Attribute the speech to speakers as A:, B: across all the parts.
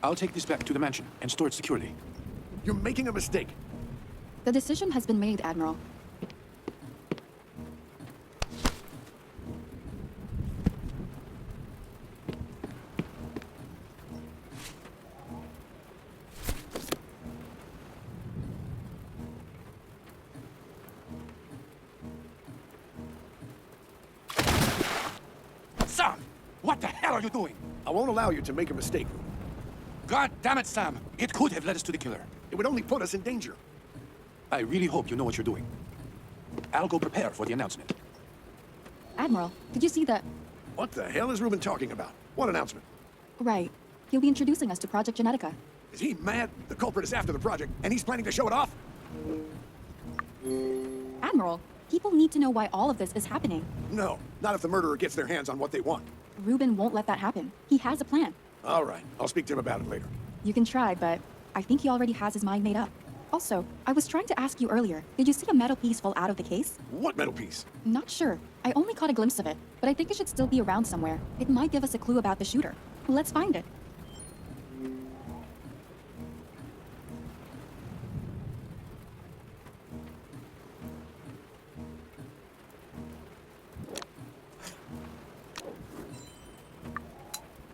A: I'll take this back to the mansion and store it securely.
B: You're making a mistake.
C: The decision has been made, Admiral.
A: Sam! What the hell are you doing?
B: I won't allow you to make a mistake.
A: God damn it, Sam! It could have led us to the killer.
B: It would only put us in danger.
A: I really hope you know what you're doing. I'll go prepare for the announcement.
C: Admiral, did you see the...
B: What the hell is Reuben talking about? What announcement?
C: Right. He'll be introducing us to Project Genetica.
B: Is he mad? The culprit is after the project, and he's planning to show it off?
C: Admiral, people need to know why all of this is happening.
B: No, not if the murderer gets their hands on what they want.
C: Reuben won't let that happen. He has a plan.
B: All right, I'll speak to him about it later.
C: You can try, but I think he already has his mind made up. Also, I was trying to ask you earlier, did you see a metal piece fall out of the case?
B: What metal piece?
C: Not sure. I only caught a glimpse of it, but I think it should still be around somewhere. It might give us a clue about the shooter. Let's find it.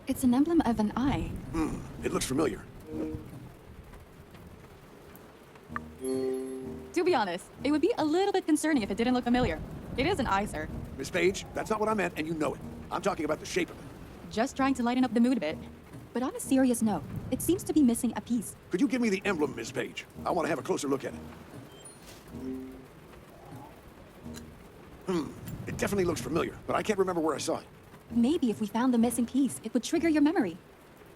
C: It's an emblem of an eye.
B: It looks familiar.
C: To be honest, it would be a little bit concerning if it didn't look familiar. It is an eye, sir.
B: Miss Page, that's not what I meant, and you know it. I'm talking about the shape of it.
C: Just trying to lighten up the mood a bit. But on a serious note, it seems to be missing a piece.
B: Could you give me the emblem, Miss Page? I want to have a closer look at it. It definitely looks familiar, but I can't remember where I saw it.
C: Maybe if we found the missing piece, it would trigger your memory.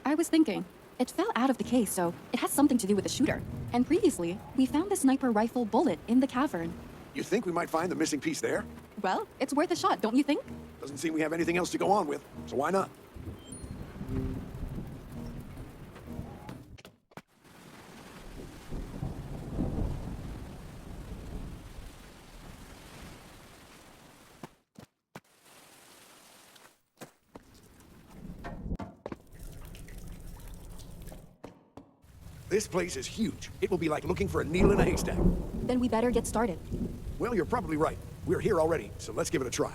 C: I was thinking, it fell out of the case, so it has something to do with the shooter. And previously, we found the sniper rifle bullet in the cavern.
B: You think we might find the missing piece there?
C: Well, it's worth a shot, don't you think?
B: Doesn't seem we have anything else to go on with, so why not? This place is huge. It will be like looking for a needle in a haystack.
C: Then we better get started.
B: Well, you're probably right. We're here already, so let's give it a try.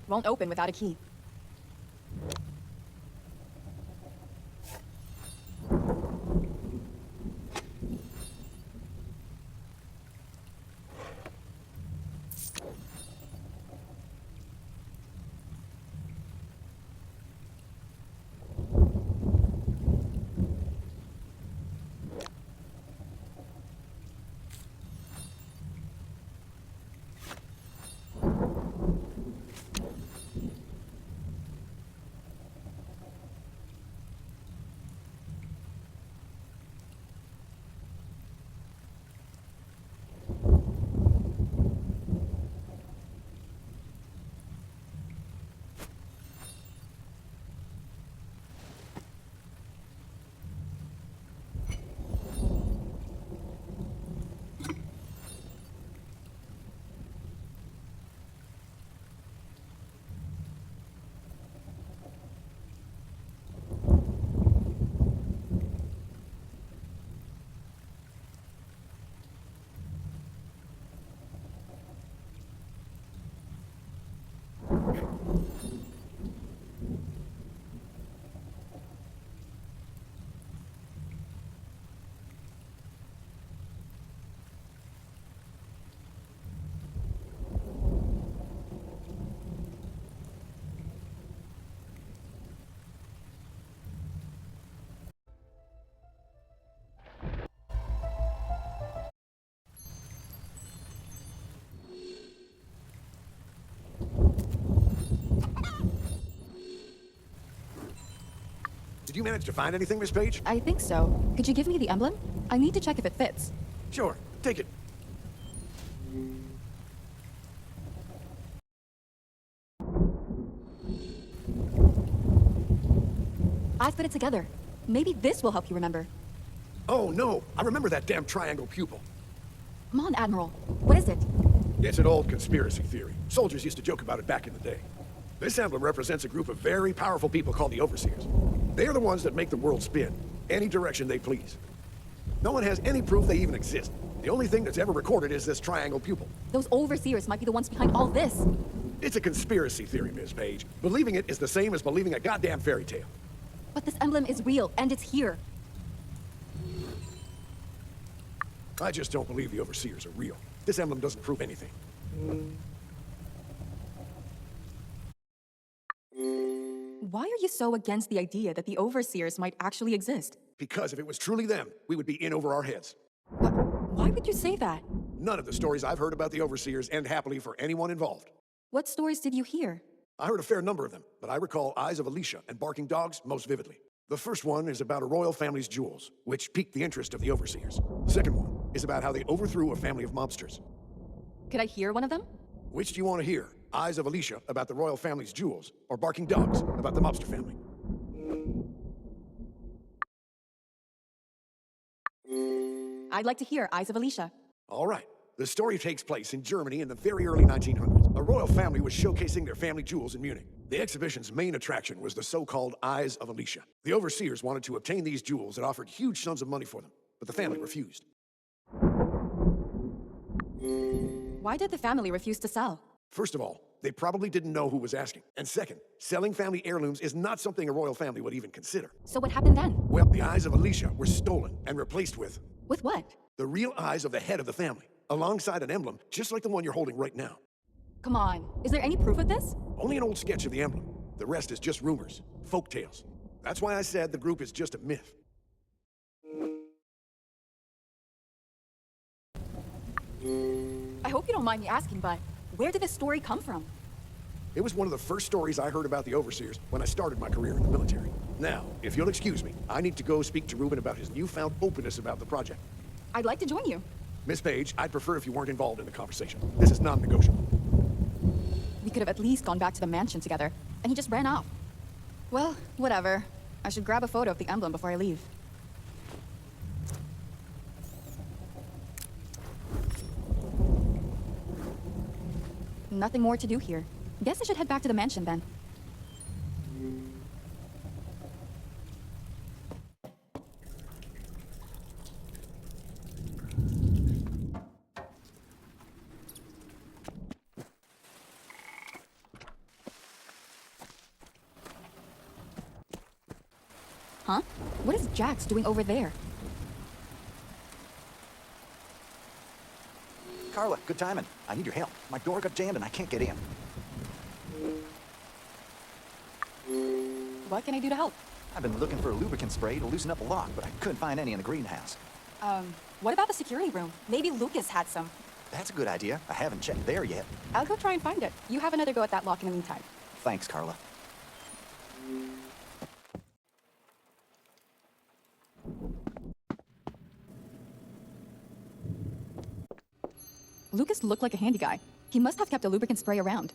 C: Won't open without a key.
B: Did you manage to find anything, Miss Page?
C: I think so. Could you give me the emblem? I need to check if it fits.
B: Sure, take it.
C: I've put it together. Maybe this will help you remember.
B: Oh, no. I remember that damn triangle pupil.
C: Come on, Admiral. What is it?
B: It's an old conspiracy theory. Soldiers used to joke about it back in the day. This emblem represents a group of very powerful people called the Overseers. They are the ones that make the world spin, any direction they please. No one has any proof they even exist. The only thing that's ever recorded is this triangle pupil.
C: Those overseers might be the ones behind all this.
B: It's a conspiracy theory, Ms. Page. Believing it is the same as believing a goddamn fairy tale.
C: But this emblem is real, and it's here.
B: I just don't believe the Overseers are real. This emblem doesn't prove anything.
C: Why are you so against the idea that the overseers might actually exist?
B: Because if it was truly them, we would be in over our heads.
C: Why would you say that?
B: None of the stories I've heard about the Overseers end happily for anyone involved.
C: What stories did you hear?
B: I heard a fair number of them, but I recall Eyes of Alicia and Barking Dogs most vividly. The first one is about a royal family's jewels, which piqued the interest of the Overseers. The second one is about how they overthrew a family of mobsters.
C: Could I hear one of them?
B: Which do you want to hear? Eyes of Alicia about the royal family's jewels, or Barking Dogs about the mobster family?
C: I'd like to hear Eyes of Alicia.
B: All right. The story takes place in Germany in the very early 1900s. A royal family was showcasing their family jewels in Munich. The exhibition's main attraction was the so-called Eyes of Alicia. The Overseers wanted to obtain these jewels and offered huge sums of money for them, but the family refused.
C: Why did the family refuse to sell?
B: First of all, they probably didn't know who was asking. And second, selling family heirlooms is not something a royal family would even consider.
C: So what happened then?
B: Well, the Eyes of Alicia were stolen and replaced with
C: With what?
B: the real eyes of the head of the family, alongside an emblem just like the one you're holding right now.
C: Come on. Is there any proof of this?
B: Only an old sketch of the emblem. The rest is just rumors, folk tales. That's why I said the group is just a myth.
C: I hope you don't mind me asking, but where did this story come from?
B: It was one of the first stories I heard about the Overseers when I started my career in the military. Now, if you'll excuse me, I need to go speak to Reuben about his newfound openness about the project.
C: I'd like to join you.
B: Miss Page, I'd prefer if you weren't involved in the conversation. This is non-negotiable.
C: We could have at least gone back to the mansion together, and he just ran off. Well, whatever. I should grab a photo of the emblem before I leave. Nothing more to do here. Guess I should head back to the mansion then. Huh? What is Jax doing over there?
D: Carla, good timing. I need your help. My door got jammed and I can't get in.
C: What can I do to help?
D: I've been looking for a lubricant spray to loosen up a lock, but I couldn't find any in the greenhouse.
C: What about the security room? Maybe Lucas had some.
D: That's a good idea. I haven't checked there yet.
C: I'll go try and find it. You have another go at that lock in the meantime.
D: Thanks, Carla.
C: Lucas looked like a handy guy. He must have kept a lubricant spray around.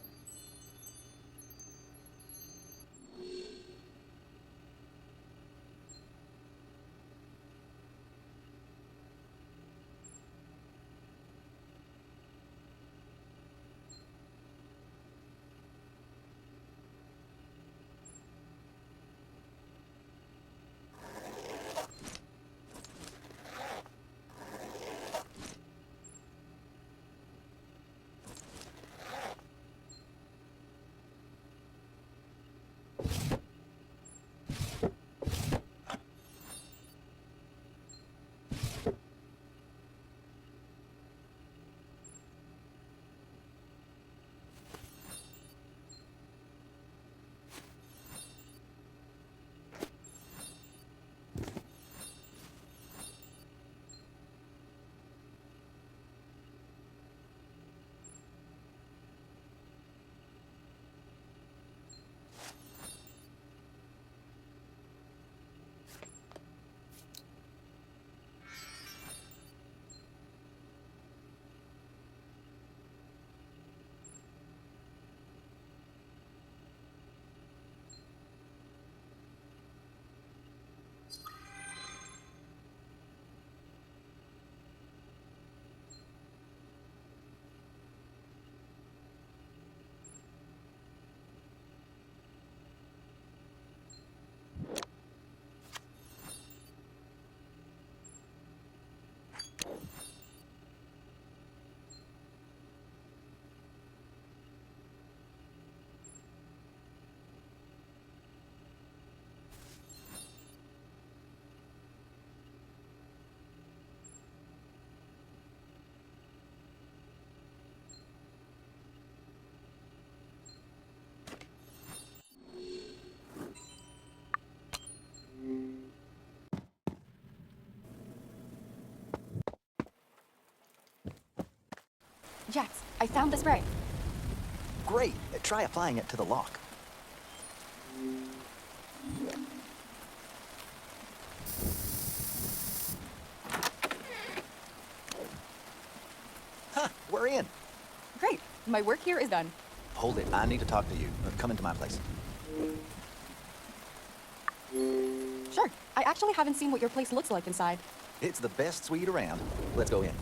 C: Jax, I found the spray.
D: Great. Try applying it to the lock. Huh, we're in.
C: Great. My work here is done.
D: Hold it. I need to talk to you. Come into my place.
C: Sure. I actually haven't seen what your place looks like inside.
D: It's the best suite around. Let's go in.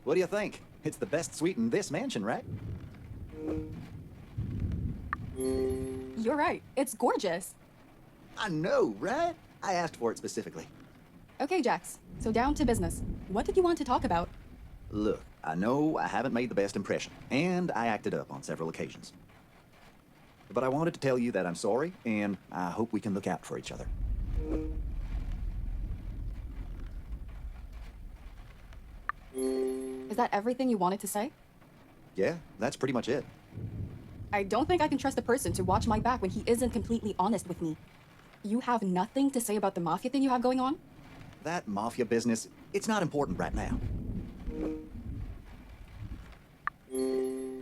D: What do you think? It's the best suite in this mansion, right?
C: You're right. It's gorgeous.
D: I know, right? I asked for it specifically.
C: Okay, Jax. So down to business. What did you want to talk about?
D: Look, I know I haven't made the best impression, and I acted up on several occasions. But I wanted to tell you that I'm sorry, and I hope we can look out for each other.
C: Is that everything you wanted to say?
D: Yeah, that's pretty much it.
C: I don't think I can trust a person to watch my back when he isn't completely honest with me. You have nothing to say about the mafia thing you have going on?
D: That mafia business, it's not important right now.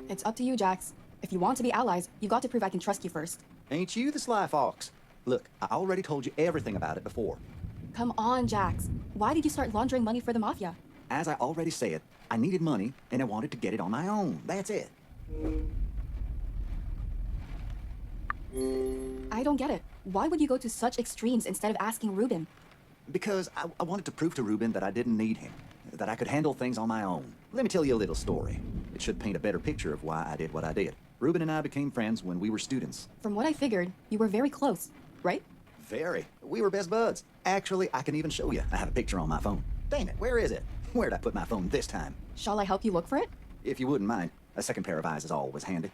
C: It's up to you, Jax. If you want to be allies, you got to prove I can trust you first.
D: Ain't you the sly fox? Look, I already told you everything about it before.
C: Come on, Jax. Why did you start laundering money for the mafia?
D: As I already said, I needed money, and I wanted to get it on my own. That's it.
C: I don't get it. Why would you go to such extremes instead of asking Reuben?
D: Because I wanted to prove to Reuben that I didn't need him, that I could handle things on my own. Let me tell you a little story. It should paint a better picture of why I did what I did. Reuben and I became friends when we were students.
C: From what I figured, you were very close, right?
D: Very. We were best buds. Actually, I can even show you. I have a picture on my phone. Damn it, where is it? Where'd I put my phone this time?
C: Shall I help you look for it?
D: If you wouldn't mind, a second pair of eyes is always handy.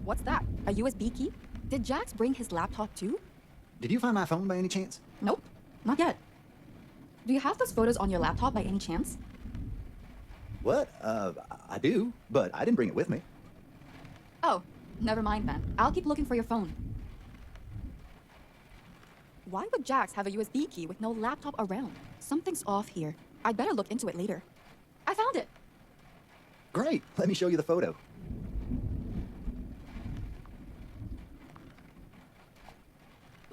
C: What's that? A USB key? Did Jax bring his laptop too?
D: Did you find my phone by any chance?
C: Nope, not yet. Do you have those photos on your laptop by any chance?
D: What? I do, but I didn't bring it with me.
C: Oh, never mind then. I'll keep looking for your phone. Why would Jax have a USB key with no laptop around? Something's off here. I'd better look into it later. I found it!
D: Great, let me show you the photo.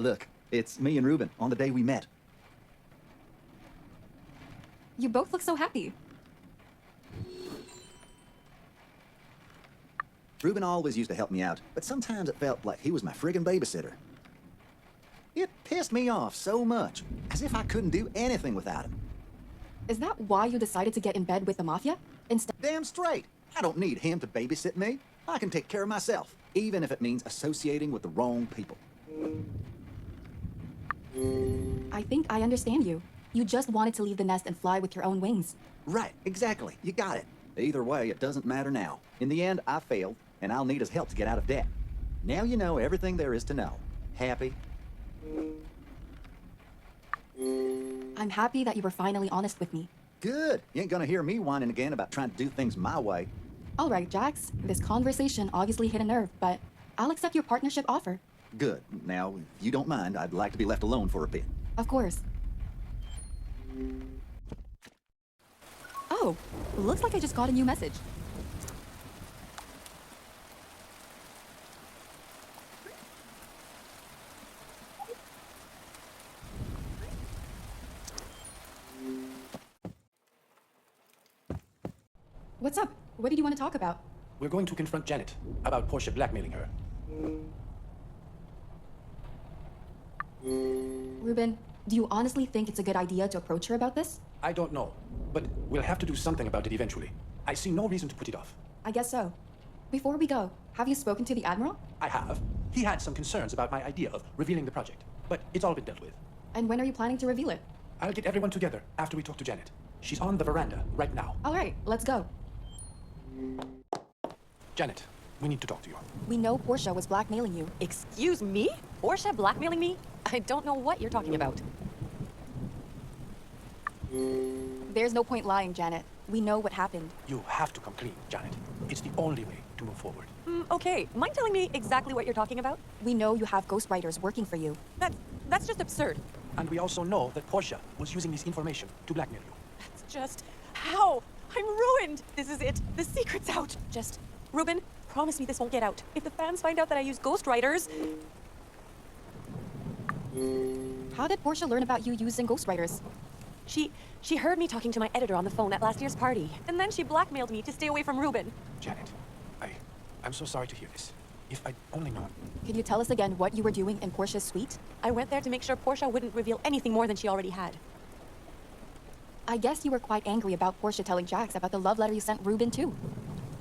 D: Look, it's me and Reuben on the day we met.
C: You both look so happy.
D: Reuben always used to help me out, but sometimes it felt like he was my friggin' babysitter. It pissed me off so much, as if I couldn't do anything without him.
C: Is that why you decided to get in bed with the mafia? Instead,
D: Damn straight! I don't need him to babysit me. I can take care of myself, even if it means associating with the wrong people.
C: I think I understand you. You just wanted to leave the nest and fly with your own wings.
D: Right, exactly. You got it. Either way, it doesn't matter now. In the end, I failed, and I'll need his help to get out of debt. Now you know everything there is to know. Happy?
C: I'm happy that you were finally honest with me.
D: Good. You ain't gonna hear me whining again about trying to do things my way.
C: All right, Jax. This conversation obviously hit a nerve, but I'll accept your partnership offer.
D: Good. Now, if you don't mind, I'd like to be left alone for a bit.
C: Of course. Oh, looks like I just got a new message. What's up? What did you want to talk about?
A: We're going to confront Janet about Porsha blackmailing her.
C: Reuben, do you honestly think it's a good idea to approach her about this?
A: I don't know, but we'll have to do something about it eventually. I see no reason to put it off.
C: I guess so. Before we go, have you spoken to the Admiral?
A: I have. He had some concerns about my idea of revealing the project, but it's all been dealt with.
C: And when are you planning to reveal it?
A: I'll get everyone together after we talk to Janet. She's on the veranda right now.
C: All right, let's go.
A: Janet, we need to talk to you.
C: We know Porsha was blackmailing you.
E: Excuse me? Porsha blackmailing me? I don't know what you're talking about.
C: There's no point lying, Janet. We know what happened.
A: You have to come clean, Janet. It's the only way to move forward.
E: Okay, mind telling me exactly what you're talking about?
C: We know you have ghostwriters working for you.
E: That's just absurd.
A: And we also know that Porsha was using this information to blackmail you.
E: That's just... How? I'm ruined! This is it. The secret's out. Just... Reuben, promise me this won't get out. If the fans find out that I use ghostwriters...
C: How did Porsha learn about you using ghostwriters?
E: She heard me talking to my editor on the phone at last year's party. And then she blackmailed me to stay away from Reuben.
A: Janet, I'm so sorry to hear this. If I'd only known.
C: Can you tell us again what you were doing in Porsha's suite?
E: I went there to make sure Porsha wouldn't reveal anything more than she already had.
C: I guess you were quite angry about Porsha telling Jax about the love letter you sent Reuben too.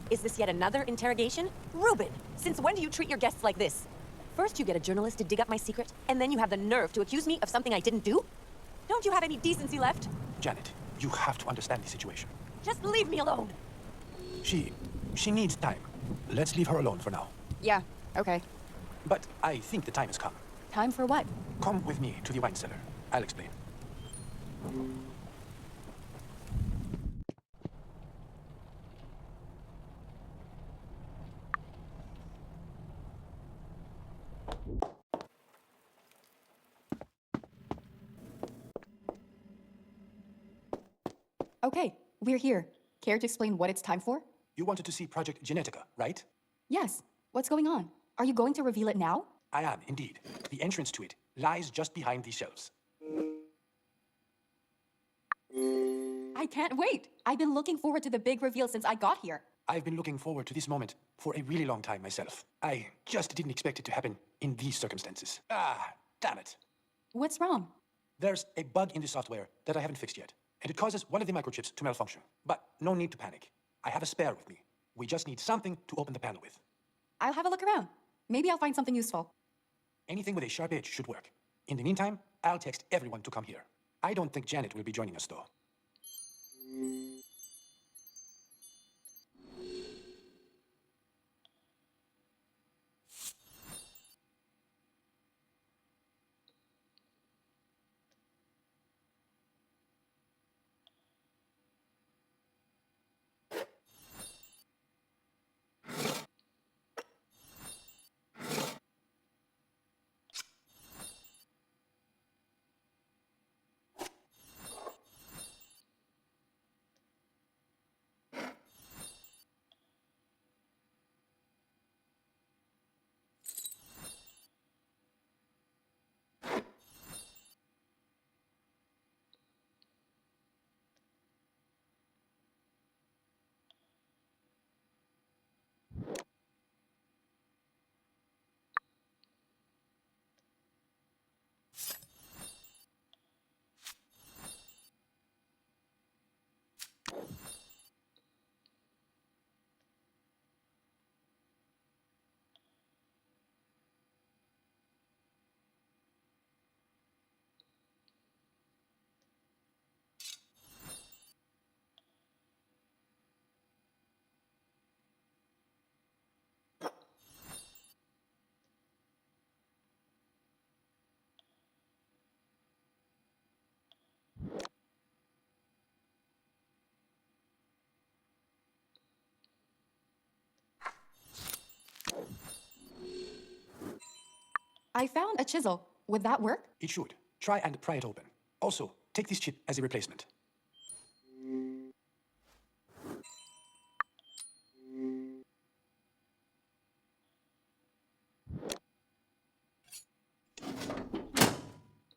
E: Is this yet another interrogation? Reuben, since when do you treat your guests like this? First you get a journalist to dig up my secret, and then you have the nerve to accuse me of something I didn't do? Don't you have any decency left?
A: Janet, you have to understand the situation.
E: Just leave me alone.
A: She needs time. Let's leave her alone for now.
C: Yeah, okay.
A: But I think the time has come.
C: Time for what?
A: Come with me to the wine cellar. I'll explain.
C: Okay, we're here. Care to explain what it's time for?
A: You wanted to see Project Genetica, right?
C: Yes. What's going on? Are you going to reveal it now?
A: I am, indeed. The entrance to it lies just behind these shelves.
C: I can't wait. I've been looking forward to the big reveal since I got here.
A: I've been looking forward to this moment for a really long time myself. I just didn't expect it to happen in these circumstances. Ah, damn it.
C: What's wrong?
A: There's a bug in the software that I haven't fixed yet, and it causes one of the microchips to malfunction. But no need to panic. I have a spare with me. We just need something to open the panel with.
C: I'll have a look around. Maybe I'll find something useful.
A: Anything with a sharp edge should work. In the meantime, I'll text everyone to come here. I don't think Janet will be joining us, though.
C: I found a chisel. Would that work?
A: It should. Try and pry it open. Also, take this chip as a replacement.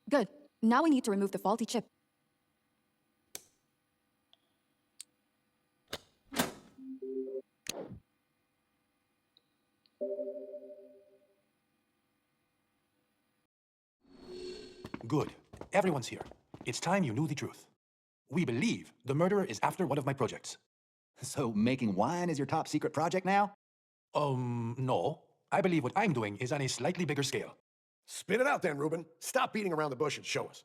C: Good. Now we need to remove the faulty chip.
A: Good. Everyone's here. It's time you knew the truth. We believe the murderer is after one of my projects.
D: So making wine is your top secret project now?
A: No. I believe what I'm doing is on a slightly bigger scale.
B: Spit it out then, Reuben. Stop beating around the bush and show us.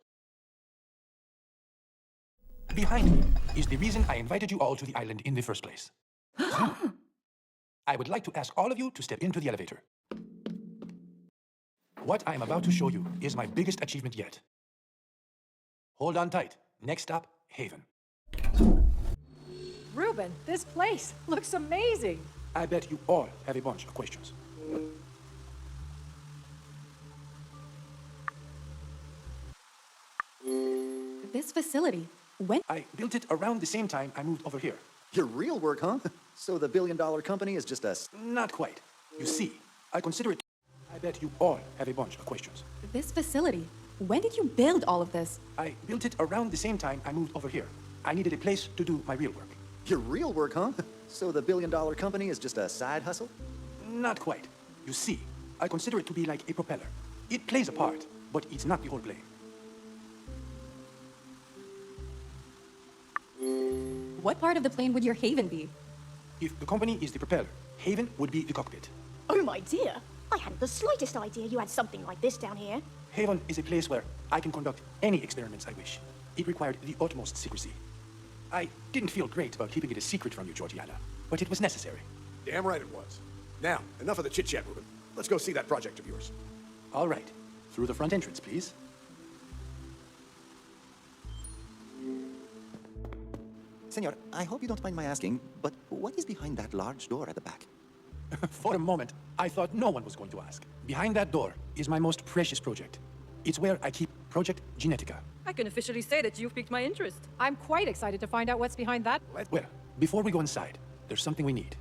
A: Behind me is the reason I invited you all to the island in the first place. I would like to ask all of you to step into the elevator. What I am about to show you is my biggest achievement yet. Hold on tight. Next stop, Haven.
F: Reuben, this place looks amazing.
A: I bet you all have a bunch of questions.
C: This facility, when?
A: I built it around the same time I moved over here.
D: Your real work, huh? So the billion-dollar company is just a...
A: Not quite. You see, I consider it... I bet you all have a bunch of questions.
C: This facility, when did you build all of this?
A: I built it around the same time I moved over here. I needed a place to do my real work.
D: Your real work, huh? So the billion-dollar company is just a side hustle?
A: Not quite. You see, I consider it to be like a propeller. It plays a part, but it's not the whole plane.
C: What part of the plane would your Haven be?
A: If the company is the propeller, Haven would be the cockpit.
G: Oh my dear, I hadn't the slightest idea you had something like this down here.
A: Haven is a place where I can conduct any experiments I wish. It required the utmost secrecy. I didn't feel great about keeping it a secret from you, Georgiana, but it was necessary.
B: Damn right it was. Now, enough of the chit-chat, Reuben. Let's go see that project of yours.
A: All right. Through the front entrance, please.
D: Senor, I hope you don't mind my asking, but what is behind that large door at the back?
A: For a moment, I thought no one was going to ask. Behind that door is my most precious project. It's where I keep Project Genetica.
F: I can officially say that you've piqued my interest. I'm quite excited to find out what's behind that.
A: Well, before we go inside, there's something we need.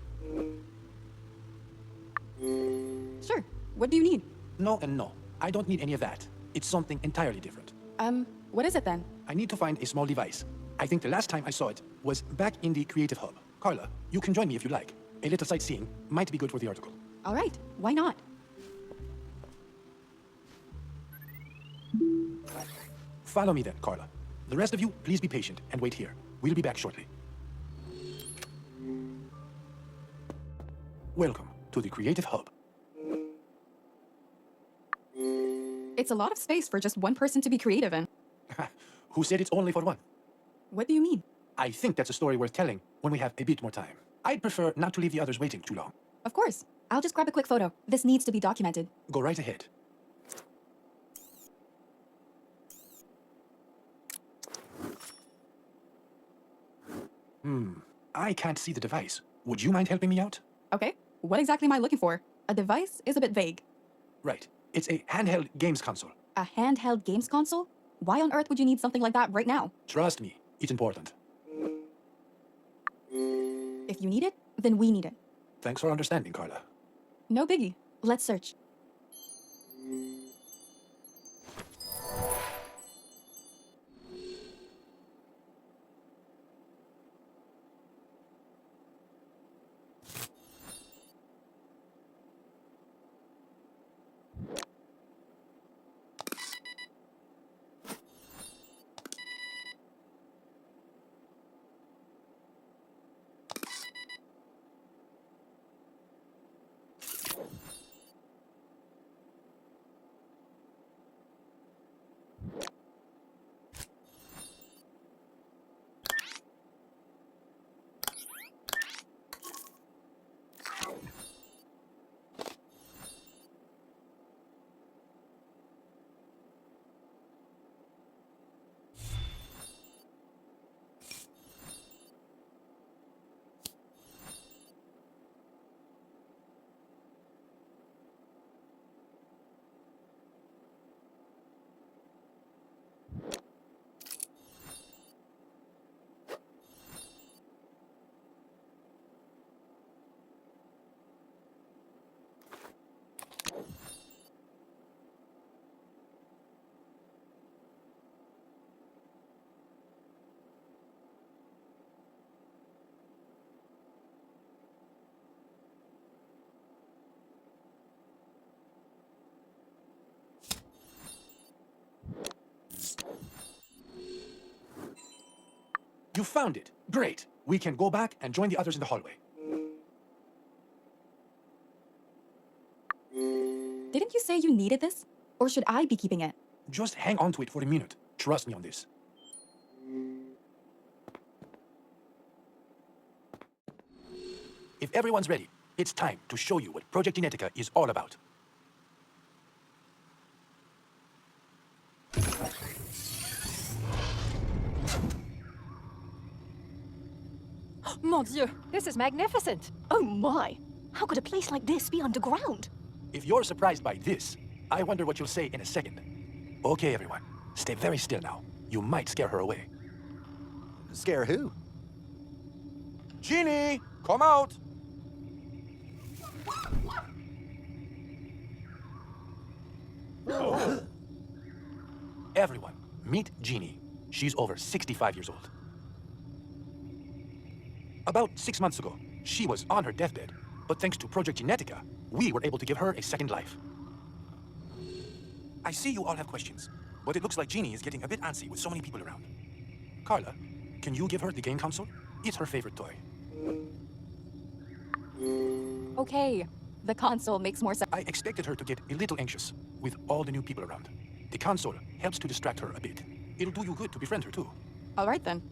C: Sure. What do you need?
A: No and no. I don't need any of that. It's something entirely different.
C: What is it then?
A: I need to find a small device. I think the last time I saw it was back in the Creative Hub. Carla, you can join me if you like. A little sightseeing might be good for the article.
C: All right. Why not?
A: Follow me then, Carla. The rest of you, please be patient and wait here. We'll be back shortly. Welcome to the Creative Hub.
C: It's a lot of space for just one person to be creative in.
A: Who said it's only for one?
C: What do you mean?
A: I think that's a story worth telling when we have a bit more time. I'd prefer not to leave the others waiting too long.
C: Of course. I'll just grab a quick photo. This needs to be documented.
A: Go right ahead. I can't see the device. Would you mind helping me out?
C: Okay. What exactly am I looking for? A device is a bit vague.
A: Right. It's a handheld games console.
C: A handheld games console? Why on earth would you need something like that right now?
A: Trust me, it's important.
C: If you need it, then we need it.
A: Thanks for understanding, Carla.
C: No biggie. Let's search.
A: You found it. Great. We can go back and join the others in the hallway.
C: Didn't you say you needed this? Or should I be keeping it?
A: Just hang on to it for a minute. Trust me on this. If everyone's ready, it's time to show you what Project Genetica is all about.
F: Mon Dieu, this is magnificent.
G: Oh my! How could a place like this be underground?
A: If you're surprised by this, I wonder what you'll say in a second. Okay, everyone, stay very still now. You might scare her away.
D: Scare who?
A: Genie, come out! Everyone, meet Jeannie. She's over 65 years old. About 6 months ago, she was on her deathbed, but thanks to Project Genetica, we were able to give her a second life. I see you all have questions, but it looks like Jeannie is getting a bit antsy with so many people around. Carla, can you give her the game console? It's her favorite toy.
C: Okay, the console makes more sense.
A: I expected her to get a little anxious with all the new people around. The console helps to distract her a bit. It'll do you good to befriend her too.
C: All right then.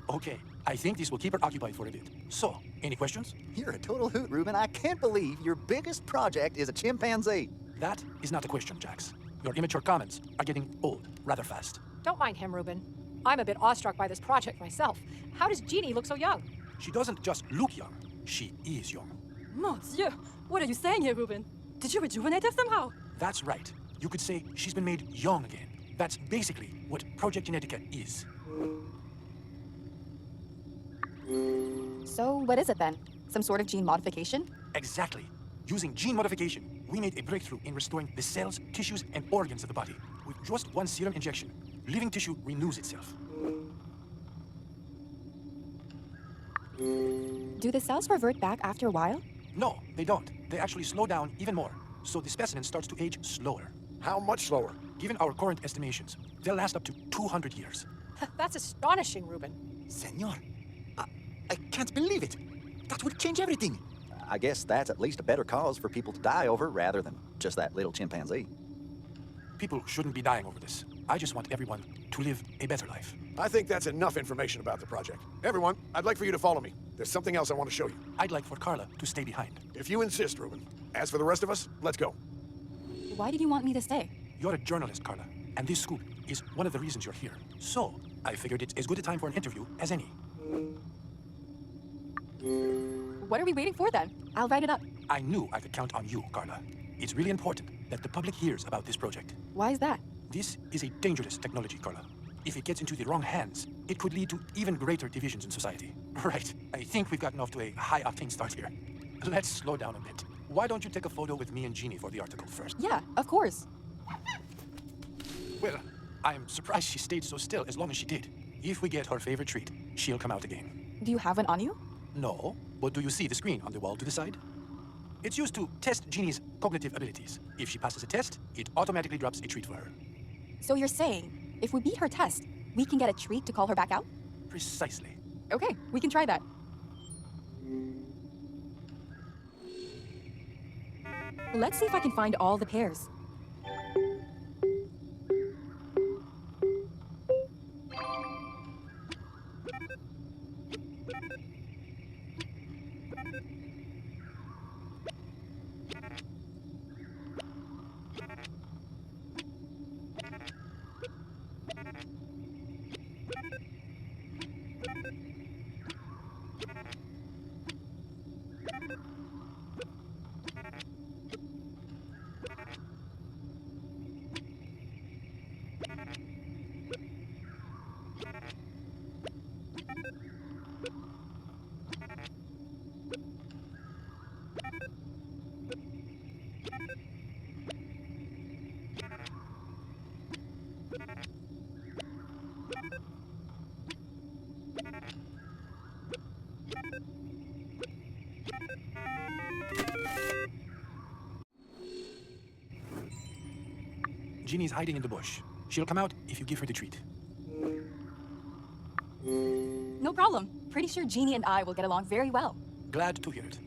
A: Okay, I think this will keep her occupied for a bit. So, any questions?
D: You're a total hoot, Reuben. I can't believe your biggest project is a chimpanzee.
A: That is not a question, Jax. Your immature comments are getting old rather fast.
F: Don't mind him, Reuben. I'm a bit awestruck by this project myself. How does Jeannie look so young?
A: She doesn't just look young, she is young.
F: Mon Dieu, what are you saying here, Reuben? Did you rejuvenate her somehow?
A: That's right. You could say she's been made young again. That's basically what Project Genetica is.
C: So what is it then? Some sort of gene modification?
A: Exactly. Using gene modification, we made a breakthrough in restoring the cells, tissues, and organs of the body. With just one serum injection, living tissue renews itself.
C: Do the cells revert back after a while?
A: No, they don't. They actually slow down even more, so the specimen starts to age slower.
B: How much slower?
A: Given our current estimations, they'll last up to 200 years.
F: That's astonishing, Reuben.
H: Senor, I can't believe it. That will change everything.
D: I guess that's at least a better cause for people to die over rather than just that little chimpanzee.
A: People shouldn't be dying over this. I just want everyone to live a better life.
B: I think that's enough information about the project. Everyone, I'd like for you to follow me. There's something else I want to show you.
A: I'd like for Carla to stay behind.
B: If you insist, Reuben. As for the rest of us, let's go.
C: Why did you want me to stay?
A: You're a journalist, Carla, and this scoop is one of the reasons you're here. So, I figured it's as good a time for an interview as any.
C: What are we waiting for then? I'll write it up.
A: I knew I could count on you, Carla. It's really important that the public hears about this project.
C: Why is that?
A: This is a dangerous technology, Carla. If it gets into the wrong hands, it could lead to even greater divisions in society. Right, I think we've gotten off to a high-octane start here. Let's slow down a bit. Why don't you take a photo with me and Jeannie for the article first?
C: Yeah, of course.
A: Well, I'm surprised she stayed so still as long as she did. If we get her favorite treat, she'll come out again.
C: Do you have one on you?
A: No, but do you see the screen on the wall to the side? It's used to test Jeannie's cognitive abilities. If she passes a test, it automatically drops a treat for her.
C: So you're saying, if we beat her test, we can get a treat to call her back out?
A: Precisely.
C: Okay, we can try that. Let's see if I can find all the pairs.
A: Jeannie's hiding in the bush. She'll come out if you give her the treat.
C: No problem. Pretty sure Jeannie and I will get along very well.
A: Glad to hear it.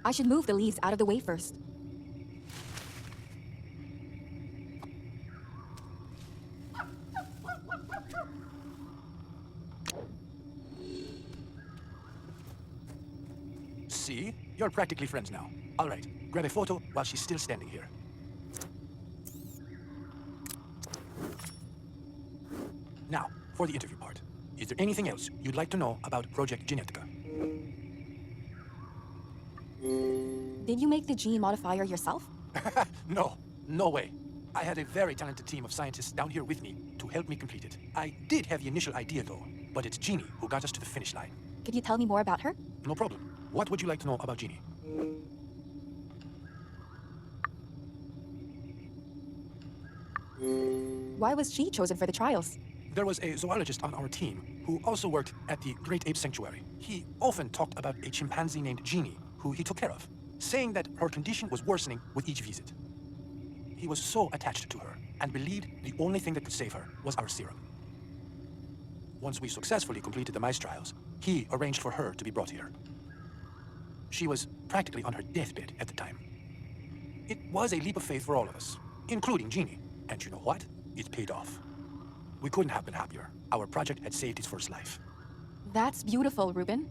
C: I should move the leaves out of the way first.
A: See? You're practically friends now. All right, grab a photo while she's still standing here. Now, for the interview part. Is there anything else you'd like to know about Project Genetica?
C: Did you make the gene modifier yourself?
A: No, no way. I had a very talented team of scientists down here with me to help me complete it. I did have the initial idea though, but it's Jeannie who got us to the finish line.
C: Could you tell me more about her?
A: No problem. What would you like to know about Jeannie?
C: Why was she chosen for the trials?
A: There was a zoologist on our team who also worked at the Great Ape Sanctuary. He often talked about a chimpanzee named Jeannie, who he took care of, saying that her condition was worsening with each visit. He was so attached to her and believed the only thing that could save her was our serum. Once we successfully completed the mice trials, he arranged for her to be brought here. She was practically on her deathbed at the time. It was a leap of faith for all of us, including Jeannie. And you know what? It paid off. We couldn't have been happier. Our project had saved its first life.
C: That's beautiful, Reuben.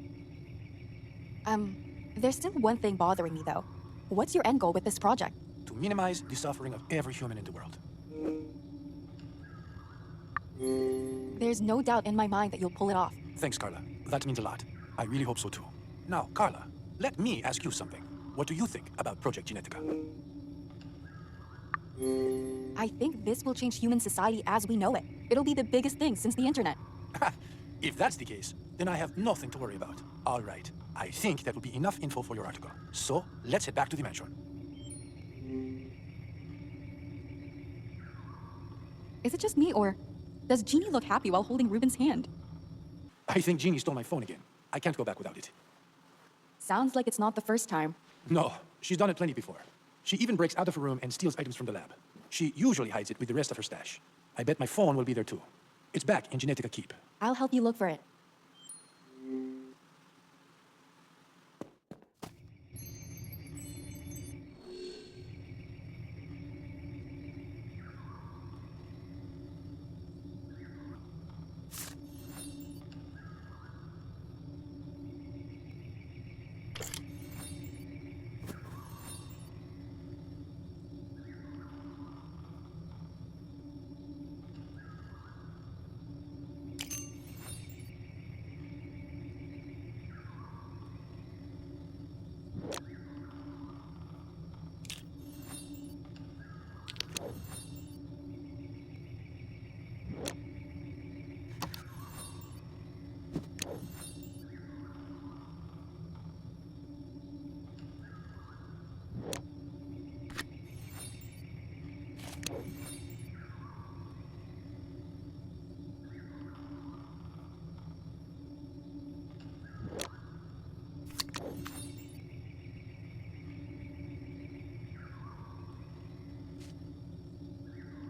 C: There's still one thing bothering me though. What's your end goal with this project?
A: To minimize the suffering of every human in the world.
C: There's no doubt in my mind that you'll pull it off.
A: Thanks, Carla. That means a lot. I really hope so too. Now, Carla, let me ask you something. What do you think about Project Genetica?
C: I think this will change human society as we know it. It'll be the biggest thing since the internet.
A: If that's the case, then I have nothing to worry about. All right. I think that will be enough info for your article. So, let's head back to the mansion.
C: Is it just me, or does Jeannie look happy while holding Reuben's hand?
A: I think Jeannie stole my phone again. I can't go back without it.
C: Sounds like it's not the first time.
A: No, she's done it plenty before. She even breaks out of her room and steals items from the lab. She usually hides it with the rest of her stash. I bet my phone will be there too. It's back in Genetica Keep.
C: I'll help you look for it.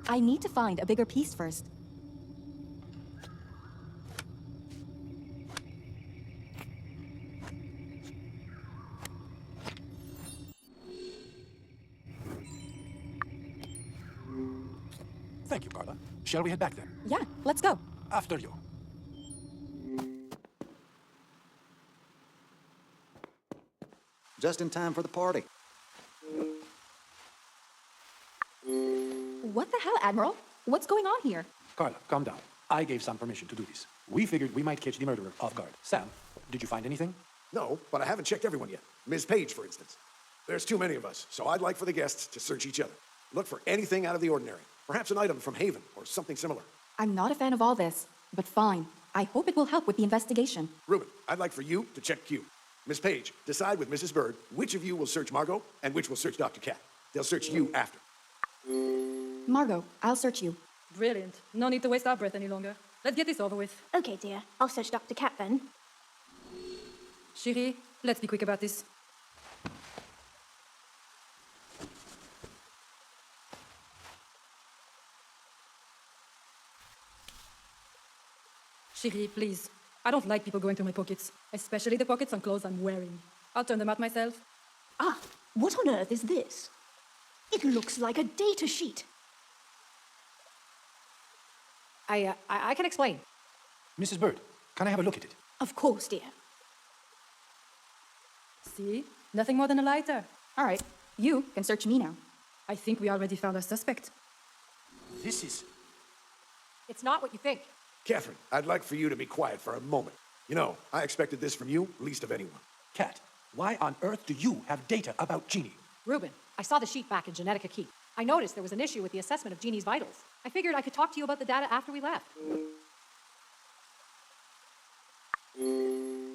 C: I need to find a bigger piece first.
A: Thank you, Carla. Shall we head back then?
C: Yeah, let's go.
A: After you.
D: Just in time for the party.
C: What the hell, Admiral? What's going on here?
A: Carla, calm down. I gave Sam permission to do this. We figured we might catch the murderer off guard. Sam, did you find anything?
B: No, but I haven't checked everyone yet. Ms. Page, for instance. There's too many of us, so I'd like for the guests to search each other. Look for anything out of the ordinary. Perhaps an item from Haven or something similar.
C: I'm not a fan of all this, but fine. I hope it will help with the investigation.
B: Reuben, I'd like for you to check Q. Miss Page, decide with Mrs. Bird which of you will search Margot and which will search Dr. Cat. They'll search you after.
C: Margot, I'll search you.
F: Brilliant. No need to waste our breath any longer. Let's get this over with.
G: Okay, dear. I'll search Dr. Cat then.
F: Shiri, let's be quick about this. Shiri, please. I don't like people going through my pockets, especially the pockets on clothes I'm wearing. I'll turn them out myself.
G: Ah, what on earth is this? It looks like a data sheet.
F: I can explain.
A: Mrs. Bird, can I have a look at it?
G: Of course, dear.
F: See? Nothing more than a lighter.
C: All right, you can search me now.
F: I think we already found our suspect.
A: This is...
F: It's not what you think.
B: Catherine, I'd like for you to be quiet for a moment. You know, I expected this from you, least of anyone.
A: Cat, why on earth do you have data about Jeannie?
F: Reuben, I saw the sheet back in Genetica Key. I noticed there was an issue with the assessment of Jeannie's vitals. I figured I could talk to you about the data after we left.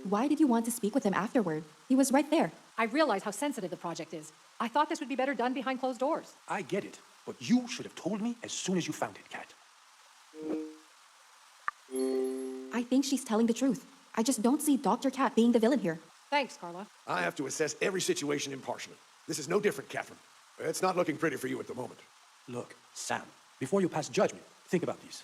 C: Why did you want to speak with him afterward? He was right there.
F: I realize how sensitive the project is. I thought this would be better done behind closed doors.
A: I get it, but you should have told me as soon as you found it, Cat.
C: I think she's telling the truth. I just don't see Dr. Cat being the villain here.
F: Thanks, Carla.
B: I have to assess every situation impartially. This is no different, Catherine. It's not looking pretty for you at the moment.
A: Look, Sam, before you pass judgment, think about this.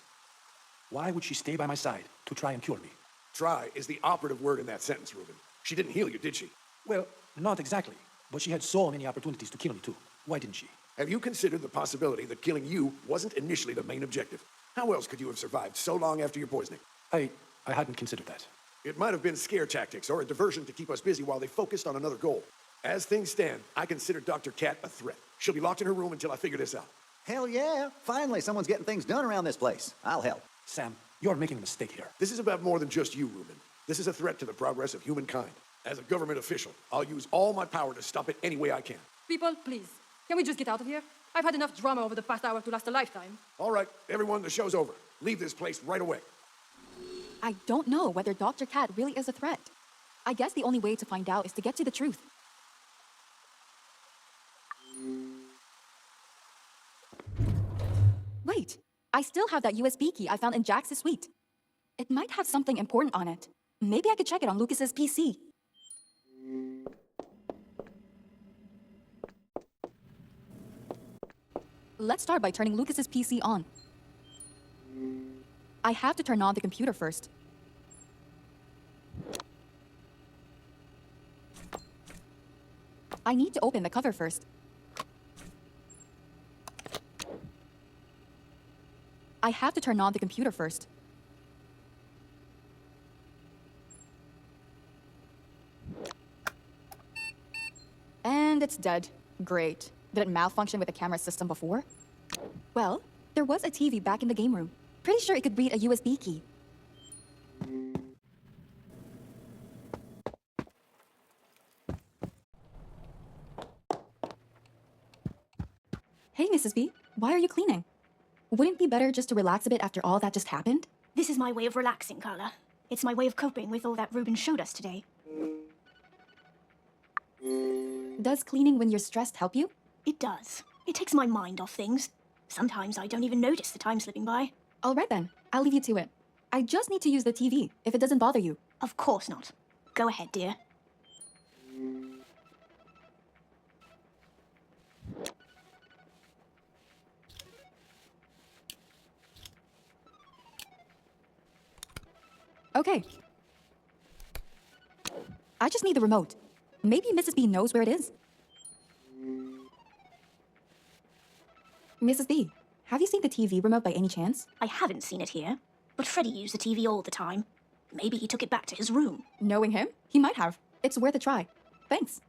A: Why would she stay by my side to try and cure me?
B: Try is the operative word in that sentence, Reuben. She didn't heal you, did she?
A: Well, not exactly, but she had so many opportunities to kill me too. Why didn't she?
B: Have you considered the possibility that killing you wasn't initially the main objective? How else could you have survived so long after your poisoning?
A: I hadn't considered that.
B: It might have been scare tactics or a diversion to keep us busy while they focused on another goal. As things stand, I consider Dr. Cat a threat. She'll be locked in her room until I figure this out.
D: Hell yeah. Finally, someone's getting things done around this place. I'll help.
A: Sam, you're making a mistake here.
B: This is about more than just you, Reuben. This is a threat to the progress of humankind. As a government official, I'll use all my power to stop it any way I can.
F: People, please. Can we just get out of here? I've had enough drama over the past hour to last a lifetime.
B: All right, everyone, the show's over. Leave this place right away.
C: I don't know whether Dr. Cat really is a threat. I guess the only way to find out is to get to the truth. Wait, I still have that USB key I found in Jax's suite. It might have something important on it. Maybe I could check it on Lucas's PC. Let's start by turning Lucas's PC on. I have to turn on the computer first. I need to open the cover first. I have to turn on the computer first. And it's dead. Great. Did it malfunction with the camera system before? Well, there was a TV back in the game room. Pretty sure it could read a USB key. Hey, Mrs. B, why are you cleaning? Wouldn't it be better just to relax a bit after all that just happened?
G: This is my way of relaxing, Carla. It's my way of coping with all that Reuben showed us today.
C: Does cleaning when you're stressed help you?
G: It does. It takes my mind off things. Sometimes I don't even notice the time slipping by.
C: All right then, I'll leave you to it. I just need to use the TV, if it doesn't bother you.
G: Of course not. Go ahead, dear.
C: Okay. I just need the remote. Maybe Mrs. B knows where it is. Mrs. B, have you seen the TV remote by any chance?
G: I haven't seen it here, but Freddie used the TV all the time. Maybe he took it back to his room.
C: Knowing him, he might have. It's worth a try. Thanks.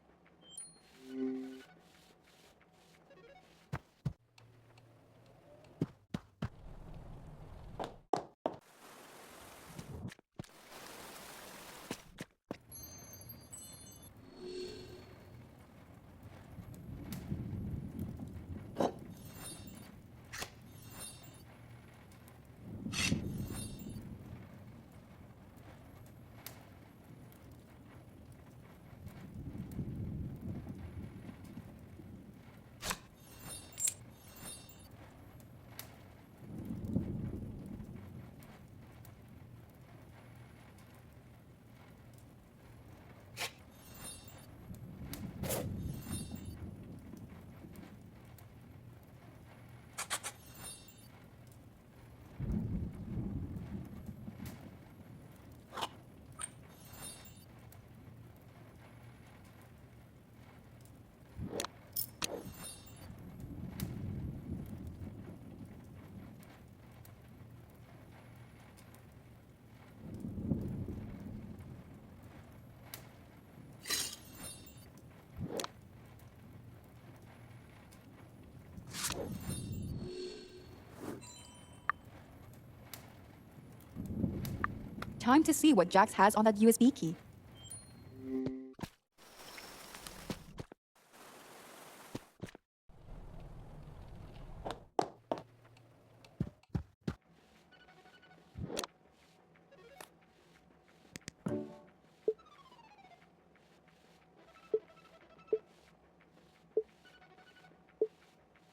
C: Time to see what Jax has on that USB key.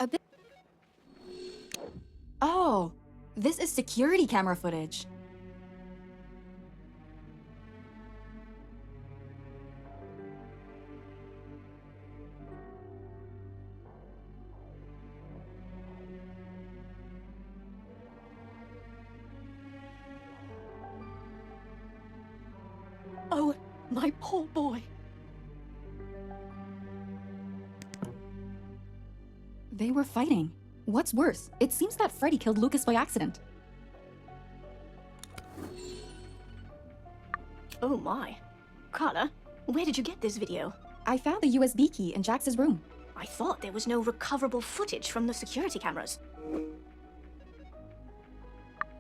C: A bit. Oh, this is security camera footage.
G: Oh, my poor boy.
C: They were fighting. What's worse, it seems that Freddy killed Lucas by accident.
G: Oh my. Carla, where did you get this video?
C: I found the USB key in Jax's room.
G: I thought there was no recoverable footage from the security cameras.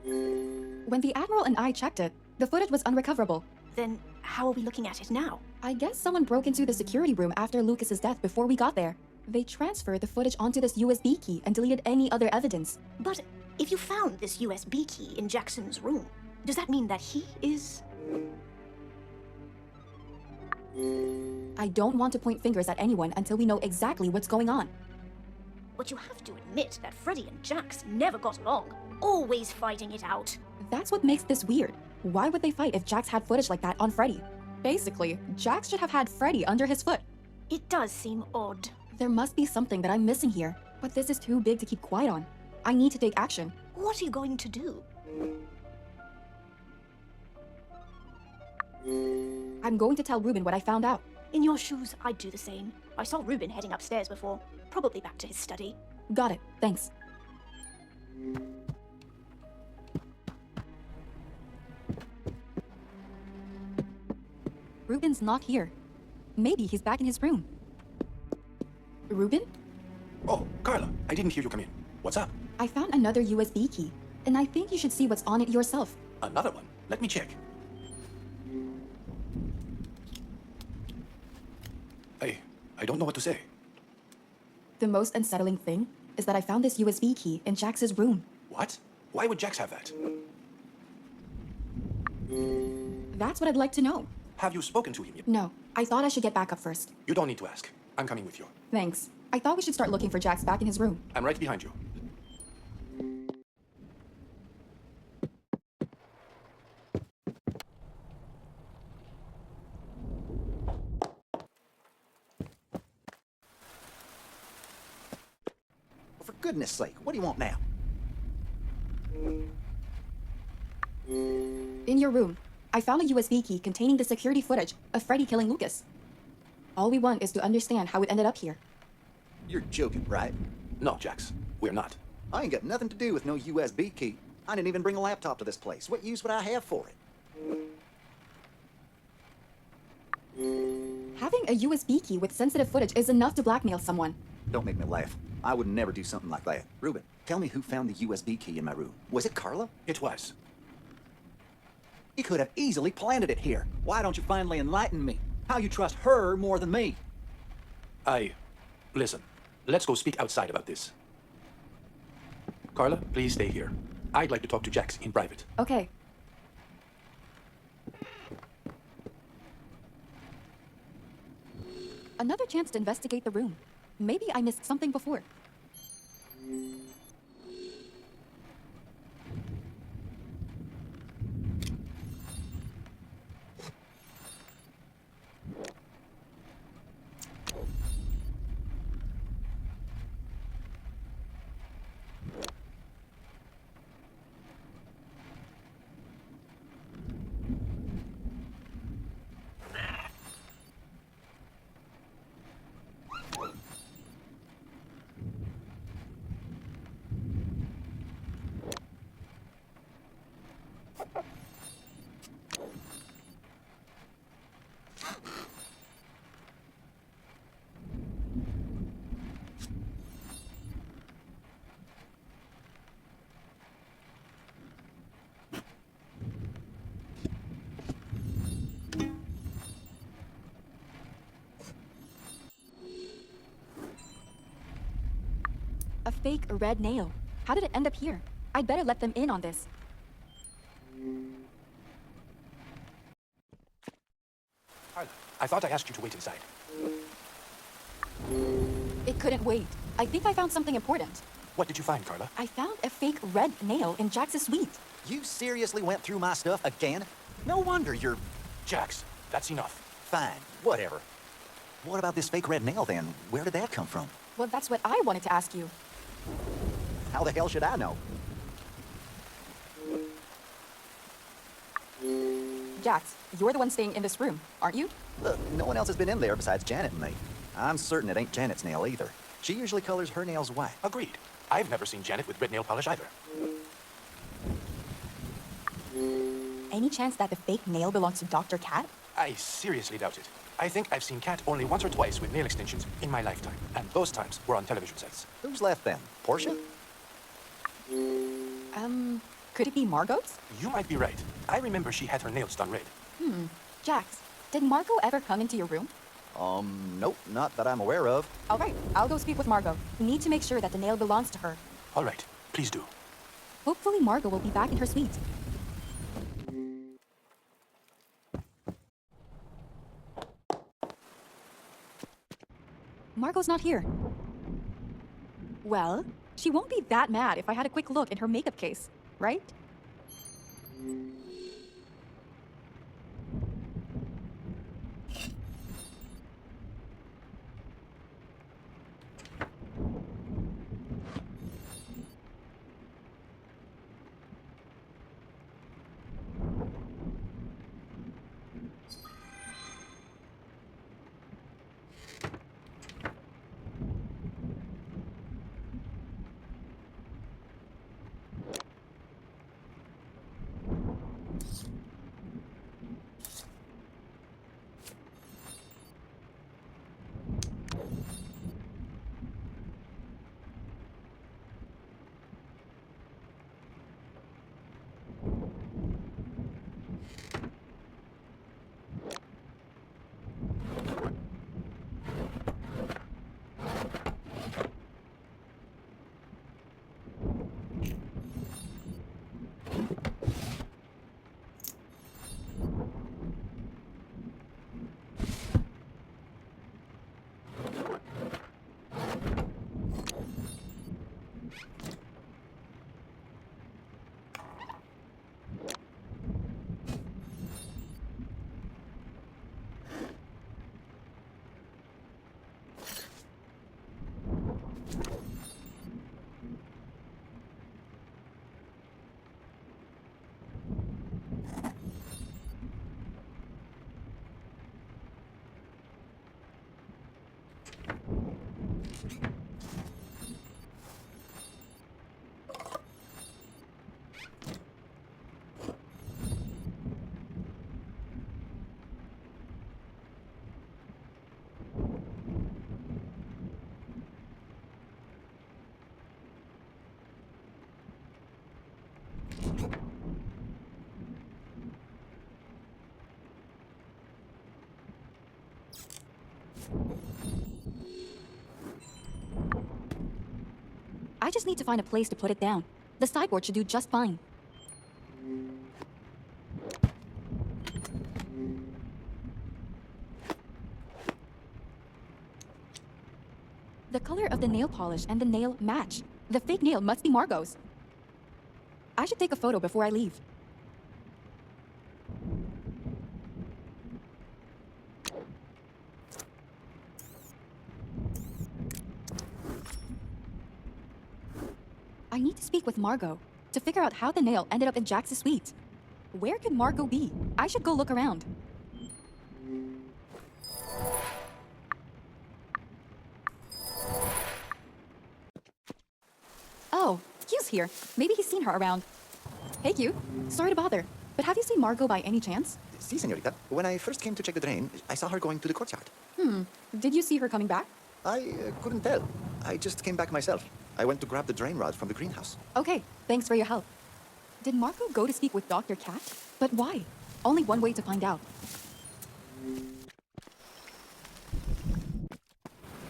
C: When the Admiral and I checked it, the footage was unrecoverable.
G: Then how are we looking at it now?
C: I guess someone broke into the security room after Lucas's death before we got there. They transferred the footage onto this USB key and deleted any other evidence.
G: But if you found this USB key in Jackson's room, does that mean that he is...
C: I don't want to point fingers at anyone until we know exactly what's going on.
G: But you have to admit that Freddy and Jax never got along, always fighting it out.
C: That's what makes this weird. Why would they fight if Jax had footage like that on Freddy? Basically, Jax should have had Freddy under his foot.
G: It does seem odd.
C: There must be something that I'm missing here, but this is too big to keep quiet on. I need to take action.
G: What are you going to do?
C: I'm going to tell Reuben what I found out.
G: In your shoes, I'd do the same. I saw Reuben heading upstairs before, probably back to his study.
C: Got it, thanks. Reuben's not here. Maybe he's back in his room. Reuben?
A: Oh, Carla, I didn't hear you come in. What's up?
C: I found another USB key, and I think you should see what's on it yourself.
A: Another one? Let me check. I don't know what to say.
C: The most unsettling thing is that I found this USB key in Jax's room.
A: What? Why would Jax have that?
C: That's what I'd like to know.
A: Have you spoken to him yet?
C: No, I thought I should get back up first.
A: You don't need to ask. I'm coming with you.
C: Thanks. I thought we should start looking for Jax back in his room.
A: I'm right behind you.
D: For goodness sake, what do you want now?
C: In your room, I found a USB key containing the security footage of Freddy killing Lucas. All we want is to understand how it ended up here.
D: You're joking, right?
A: No, Jax. We're not.
D: I ain't got nothing to do with no USB key. I didn't even bring a laptop to this place. What use would I have for it?
C: Having a USB key with sensitive footage is enough to blackmail someone.
D: Don't make me laugh. I would never do something like that. Reuben, tell me who found the USB key in my room. Was it Carla?
A: It was.
D: You could have easily planted it here. Why don't you finally enlighten me? How you trust her more than me?
A: Listen, let's go speak outside about this. Carla, please stay here. I'd like to talk to Jax in private.
C: Okay. Another chance to investigate the room. Maybe I missed something before. fake red nail. How did it end up here? I'd better let them in on this.
A: Carla, I thought I asked you to wait inside.
C: It couldn't wait. I think I found something important.
A: What did you find, Carla?
C: I found a fake red nail in Jax's suite.
D: You seriously went through my stuff again? No wonder you're...
A: Jax, that's enough.
D: Fine, whatever. What about this fake red nail, then? Where did that come from?
C: Well, that's what I wanted to ask you.
D: How the hell should I know?
C: Jax, you're the one staying in this room, aren't you?
D: Look, no one else has been in there besides Janet and me. I'm certain it ain't Janet's nail either. She usually colors her nails white.
A: Agreed. I've never seen Janet with red nail polish either.
C: Any chance that the fake nail belongs to Dr. Cat?
A: I seriously doubt it. I think I've seen Cat only once or twice with nail extensions in my lifetime, and those times were on television sets.
D: Who's left then? Porsha?
C: Could it be Margot's?
A: You might be right. I remember she had her nails done red.
C: Jax, did Margot ever come into your room?
D: Nope, not that I'm aware of.
C: All right, I'll go speak with Margot. We need to make sure that the nail belongs to her.
A: All right, please do.
C: Hopefully Margot will be back in her suite. Margot's not here. Well, she won't be that mad if I had a quick look in her makeup case, right? I just need to find a place to put it down. The sideboard should do just fine. The color of the nail polish and the nail match. The fake nail must be Margot's. I should take a photo before I leave. I need to speak with Margot to figure out how the nail ended up in Jax's suite. Where could Margot be? I should go look around. Oh, Q's here. Maybe he's seen her around. Hey, Q. Sorry to bother, but have you seen Margot by any chance?
D: Si, señorita. When I first came to check the drain, I saw her going to the courtyard.
C: Did you see her coming back?
D: I couldn't tell. I just came back myself. I went to grab the drain rod from the greenhouse.
C: Okay, thanks for your help. Did Margot go to speak with Dr. Cat? But why? Only one way to find out.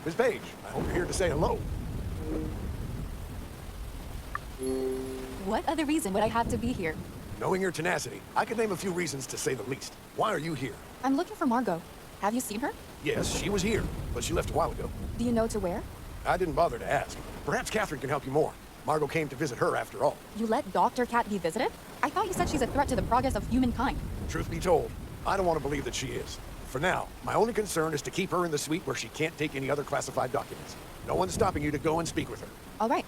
B: Miss Page, I hope you're here to say hello.
C: What other reason would I have to be here?
B: Knowing your tenacity, I could name a few reasons to say the least. Why are you here?
C: I'm looking for Margot. Have you seen her?
B: Yes, she was here, but she left a while ago.
C: Do you know to where?
B: I didn't bother to ask. Perhaps Catherine can help you more. Margot came to visit her after all.
C: You let Dr. Cat be visited? I thought you said she's a threat to the progress of humankind.
B: Truth be told, I don't want to believe that she is. For now, my only concern is to keep her in the suite where she can't take any other classified documents. No one's stopping you to go and speak with her.
C: All right.